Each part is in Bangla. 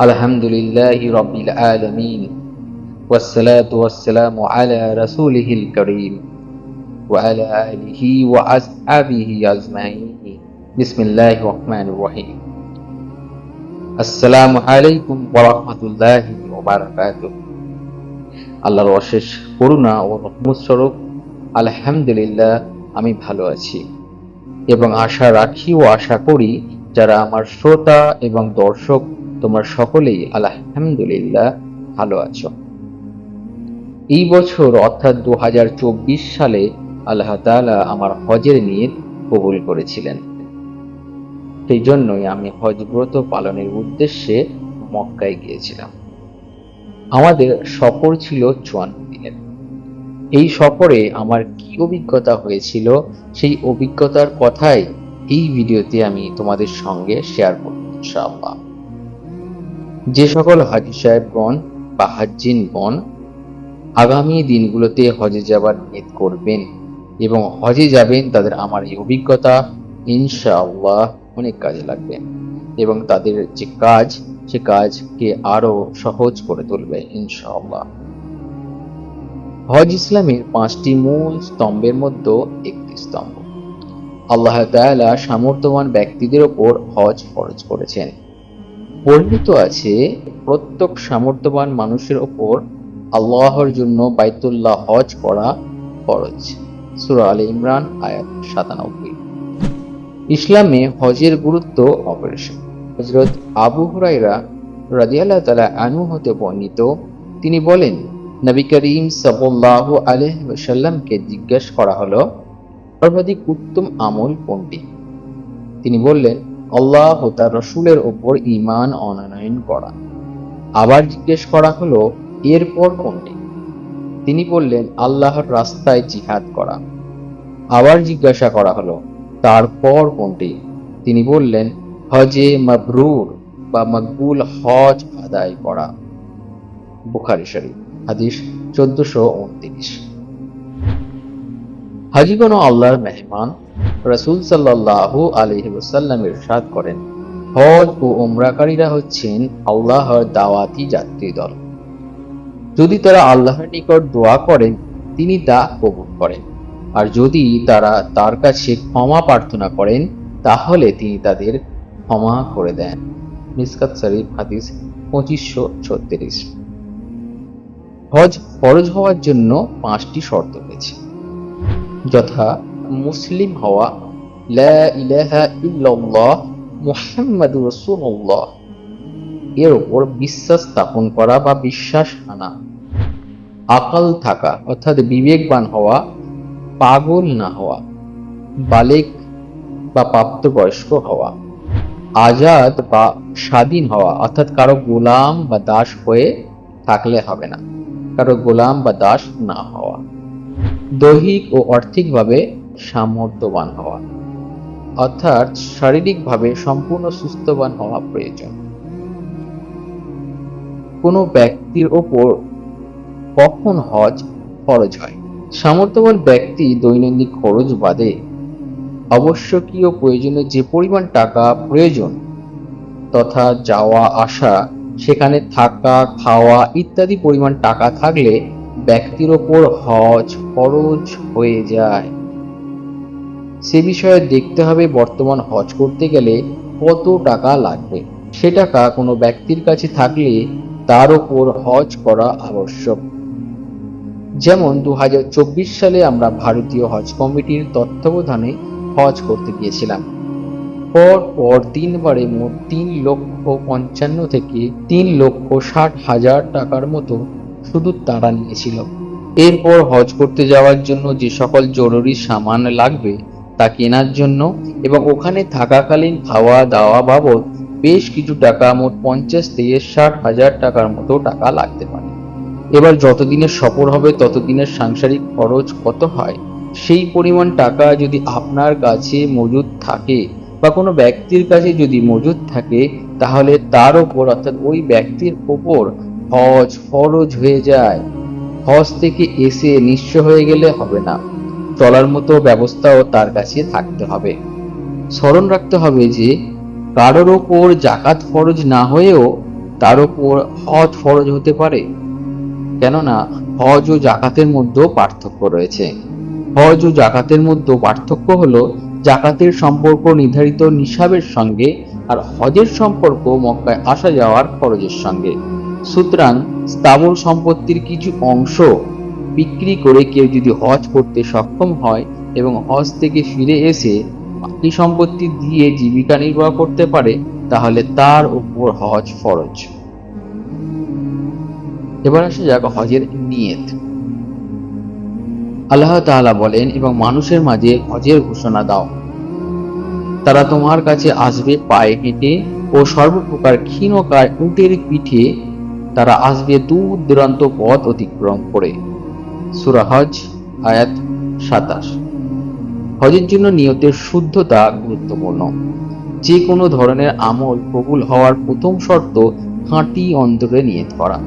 আলহামদুলিল্লাহি রাব্বিল আলামিন ওয়াসসালাতু ওয়াসসালামু আলা রাসূলিহিল কারীম ওয়া আলা আলিহি ওয়া আসহাবিহি আজমাইন। বিসমিল্লাহির রহমানির রহিম। আসসালামু আলাইকুম ওয়া রাহমাতুল্লাহি ওয়া বারাকাতুহু। আল্লাহর অশেষ করুণা ও রহমত স্বরূপ আলহামদুলিল্লাহ আমি ভালো আছি এবং আশা রাখি ও আশা করি যারা আমার শ্রোতা এবং দর্শক তোমরা সকলেই আলহামদুলিল্লাহ ভালো আছো। এই বছর অর্থাৎ 2024 সালে আল্লাহ তাআলা আমার হজের নিয়ত কবুল করেছিলেন। সেই জন্যই আমি হজ ব্রত পালনের উদ্দেশ্যে মক্কায় গিয়েছিলাম। আমাদের সফর ছিল 54 দিনের। এই সফরে আমার কি অভিজ্ঞতা হয়েছিল সেই অভিজ্ঞতার কথাই এই ভিডিওতে আমি তোমাদের সঙ্গে শেয়ার করব ইনশাআল্লাহ। যে সকল হাজী সাহেবগণ বা হাজ্জিনগণ আগামী দিনগুলোতে হজে যাবার নিয়ত করবেন এবং হজে যাবেন, তাদের আমার এই অভিজ্ঞতা ইনশাআল্লাহ অনেক কাজে লাগবে এবং তাদের যে কাজ সে কাজকে আরো সহজ করে তুলবে ইনশাআল্লাহ। হজ ইসলামের 5টি মূল স্তম্ভের মধ্যে একটি স্তম্ভ। আল্লাহ তাআলা সামর্থ্যবান ব্যক্তিদের উপর হজ ফরজ করেছেন। বর্ণিত আছে প্রত্যেক সামর্থ্যবান মানুষের উপর আল্লাহর জন্য বাইতুল্লাহ হজ করা ফরজ। সূরা আলে ইমরান আয়াত 97। ইসলামে হজের গুরুত্ব অপরিসীম। হযরত আবু হুরায়রা রাদিয়াল্লাহু তাআলা আনহু হতে বর্ণিত, তিনি বলেন, নবী করিম সাল্লাল্লাহু আলাইহি ওয়াসাল্লামকে জিজ্ঞাসা করা হলো, সর্বাধিক উত্তম আমল কোনটি? তিনি বললেন, আল্লাহ ও তার রাসূলের উপর ঈমান আনয়ন করা। আবার জিজ্ঞেস করা হলো, এরপর কোনটি? তিনি বললেন, আল্লাহর রাস্তায় জিহাদ করা। আবার জিজ্ঞাসা করা হলো, তারপর কোনটি? তিনি বললেন, হজে মাবরুর বা মকবুল হজ আদায় করা। বুখারী শরীফ হাদিস 1429। হাজীগণ আল্লাহর মেহমান। রাসূল সাল্লাল্লাহু আলাইহি ওয়াসাল্লাম ইরশাদ করেন, হজ ও উমরাকারীরা হচ্ছেন আল্লাহর দাওয়াতি যাত্রী দল। যদি তারা আল্লাহর নিকট দোয়া করেন তিনি তা কবুল করেন, আর যদি তারা তার কাছে ক্ষমা প্রার্থনা করেন তাহলে তিনি তাদের ক্ষমা করে দেন। মিসকাত শরীফ হাদিস 2536। হজ ফরজ হওয়ার জন্য 5টি শর্ত রয়েছে, যথা মুসলিম হওয়া, লা ইলাহা ইল্লাল্লাহ মুহাম্মাদুর রাসূলুল্লাহ এর উপর বিশ্বাস স্থাপন করা বা বিশ্বাস আনা, আকল থাকা অর্থাৎ বিবেকবান হওয়া, পাগল না হওয়া, বালেগ বা প্রাপ্তবয়স্ক হওয়া, আজাদ বা স্বাধীন হওয়া অর্থাৎ কারো গোলাম বা দাস হয়ে থাকলে হবে না, কারো গোলাম বা দাস না হওয়া, দৈহিক ও আর্থিকভাবে সামর্থ্যবান হওয়া অর্থাৎ শারীরিকভাবে সম্পূর্ণ সুস্থবান হওয়া প্রয়োজন। কোনো ব্যক্তির ওপর কখন হজ ফরজ হয়? সামর্থ্যবান ব্যক্তি দৈনন্দিন খরচ বাদে আবশ্যকীয় প্রয়োজনে যে পরিমাণ টাকা প্রয়োজন তথা যাওয়া আসা, সেখানে থাকা খাওয়া ইত্যাদি পরিমাণ টাকা থাকলে ব্যক্তির ওপর হজ ফরজ হয়ে যায়। সে বিষয়ে দেখতে হবে বর্তমান হজ করতে গেলে কত টাকা লাগবে। সে টাকা কোনো ব্যক্তির কাছে থাকলে তার ওপর হজ করা আবশ্যক। যেমন 2024 সালে আমরা ভারতীয় হজ কমিটির তত্ত্বাবধানে হজ করতে গিয়েছিলাম। পর 3 বারে মোট 3,55,000 থেকে 3,60,000 টাকার মতো শুধু তারা নিয়েছিল। এরপর হজ করতে যাওয়ার জন্য যে সকল জরুরি সামান লাগবে তা কেনার জন্য এবং ওখানে থাকাকালীন খাওয়া দাওয়া বাবদ বেশ কিছু টাকা, মোট 50 থেকে 60,000 টাকার মতো টাকা লাগতে পারে। এবার যতদিনের সফর হবে ততদিনের সাংসারিক খরচ কত হয় সেই পরিমাণ টাকা যদি আপনার কাছে মজুদ থাকে বা কোনো ব্যক্তির কাছে যদি মজুদ থাকে তাহলে তার ওপর অর্থাৎ ওই ব্যক্তির ওপর হজ ফরজ হয়ে যায়। হজ থেকে এসে নিঃস্ব হয়ে গেলে হবে না, চলার মতো ব্যবস্থাও তার কাছে থাকতে হবে। স্মরণ রাখতে হবে যে কারোর ওপর জাকাত ফরজ না হয়েও তার উপর হজ ফরজ হতে পারে? কেননা হজ ও জাকাতের মধ্যেও পার্থক্য রয়েছে। হজ ও জাকাতের মধ্যে পার্থক্য হলো জাকাতের সম্পর্ক নির্ধারিত নিসাবের সঙ্গে আর হজের সম্পর্ক মক্কায় আসা যাওয়ার খরচের সঙ্গে। সুতরাং স্থাবর সম্পত্তির কিছু অংশ বিক্রি করে কেউ যদি হজ করতে সক্ষম হয় এবং হজ থেকে ফিরে এসে বাকি সম্পত্তি দিয়ে জীবিকা নির্বাহ করতে পারে, তাহলে তার উপর হজ ফরজ। এবার আসা যাক হজের নিয়ত। আল্লাহ তাআলা বলেন, এবং মানুষের মাঝে হজের ঘোষণা দাও। তারা তোমার কাছে আসবে পায়ে হেঁটে ও সর্বপ্রকার ক্ষীণকায় উটের পিঠে। তারা আসবে দূর দূরান্ত পথ অতিক্রম করে। সূরা হজ আয়াত 27। হজের জন্য নিয়তের শুদ্ধতা গুরুত্বপূর্ণ। যে কোনো ধরনের আমল কবুল হওয়ার প্রথম শর্ত খাঁটি অন্তরে নিয়ত করা।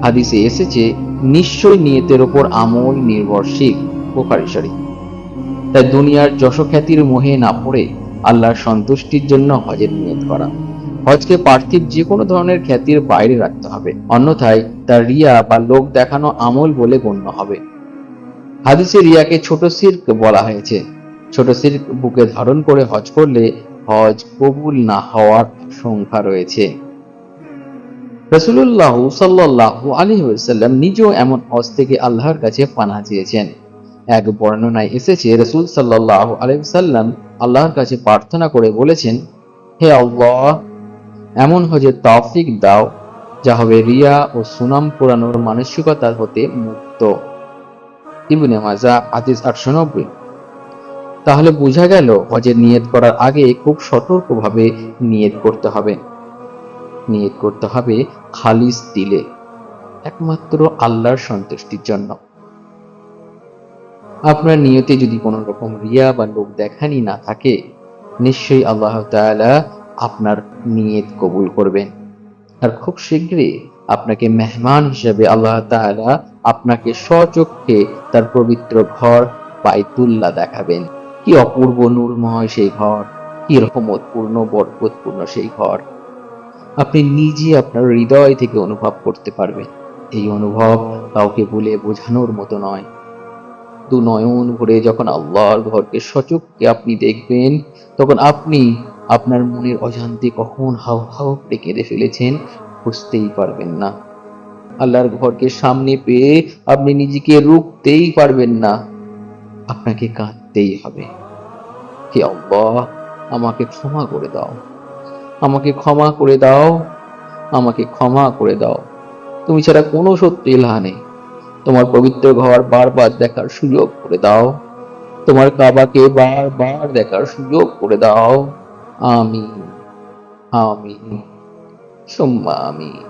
হাদিসে এসেছে, নিশ্চয় নিয়তের উপর আমল নির্ভরশীল। বুখারী শরীফ। তাই দুনিয়ার যশখ্যাতির মোহে না পড়ে আল্লাহর সন্তুষ্টির জন্য হজের নিয়ত করা। হজকে পার্থিব যে কোনো ধরনের খ্যাতির বাইরে রাখতে হবে, অন্যথায় তা রিয়া বা লোক দেখানো আমল বলে গণ্য হবে। হাদিসে রিয়াকে ছোট শিরক বলা হয়েছে। ছোট শিরক বুকে ধারণ করে হজ করলে হজ কবুল না হওয়ার আশঙ্কা রয়েছে। রাসূলুল্লাহ সাল্লাল্লাহু আলাইহি ওয়াসাল্লাম নিজেও এমন হজ থেকে আল্লাহর কাছে পানাহ চেয়েছেন। এক বর্ণনায় এসেছে, রাসূল সাল্লাল্লাহু আলাইহি ওয়াসাল্লাম আল্লাহর কাছে প্রার্থনা করে বলেছেন, হে আল্লাহ, এমন হজের তৌফিক দাও যা হবে রিয়া ও সুনাম কুড়ানোর মানসিকতা হতে মুক্ত। ইবনে মাজাহ হাদিস 890। তাহলে বোঝা গেল হজের নিয়ত করার আগে খুব সতর্কভাবে নিয়ত করতে হবে। নিয়ত করতে হবে খালিস দিলে, একমাত্র আল্লাহর সন্তুষ্টির জন্য। আপনার নিয়তে যদি কোনো রকম রিয়া বা লোক দেখানি না থাকে, নিশ্চয়ই আল্লাহ তাআলা আপনার নিয়ত কবুল করবেন। আর খুব শীঘ্রই আপনাকে মেহমান হিসেবে আল্লাহ তাআলা আপনাকে স্বচক্ষে তার পবিত্র ঘর বাইতুল্লাহ দেখাবেন। কি অপূর্ব নূরময় সেই ঘর, কি রহমতপূর্ণ বরকতপূর্ণ সেই ঘর, আপনি নিজে আপনার হৃদয় থেকে অনুভব করতে পারবেন। এই অনুভব কাউকে বলে বোঝানোর মতো নয়। দু নয়ন ভরে যখন আল্লাহর ঘরকে সচক্ষে আপনি দেখবেন, তখন আপনি আপনার মনের অজান্তে কখন হাউ হাউ করে কেঁদে ফেলেছেন বুঝতেই পারবেন না। আল্লাহর ঘরকে সামনে পেয়ে আপনি নিজেকে রুখতেই পারবেন না, আপনাকে কাঁদতেই হবে। হে আল্লাহ, আমাকে ক্ষমা করে দাও, আমাকে ক্ষমা করে দাও, আমাকে ক্ষমা করে দাও। তুমি ছাড়া কোনো সত্য ইলাহ নেই। তোমার পবিত্র ঘর বারবার দেখার সুযোগ করে দাও। তোমার কাবাকে বারবার দেখার সুযোগ করে দাও। আমিন, আমিন, সুম্মা আমিন।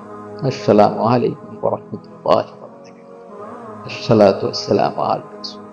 আসসালামু আলাইকুম ওয়া রাহমাতুল্লাহি ওয়া বারাকাতুহু। আসসালাতু ওয়াসসালামু আলা রাসূল।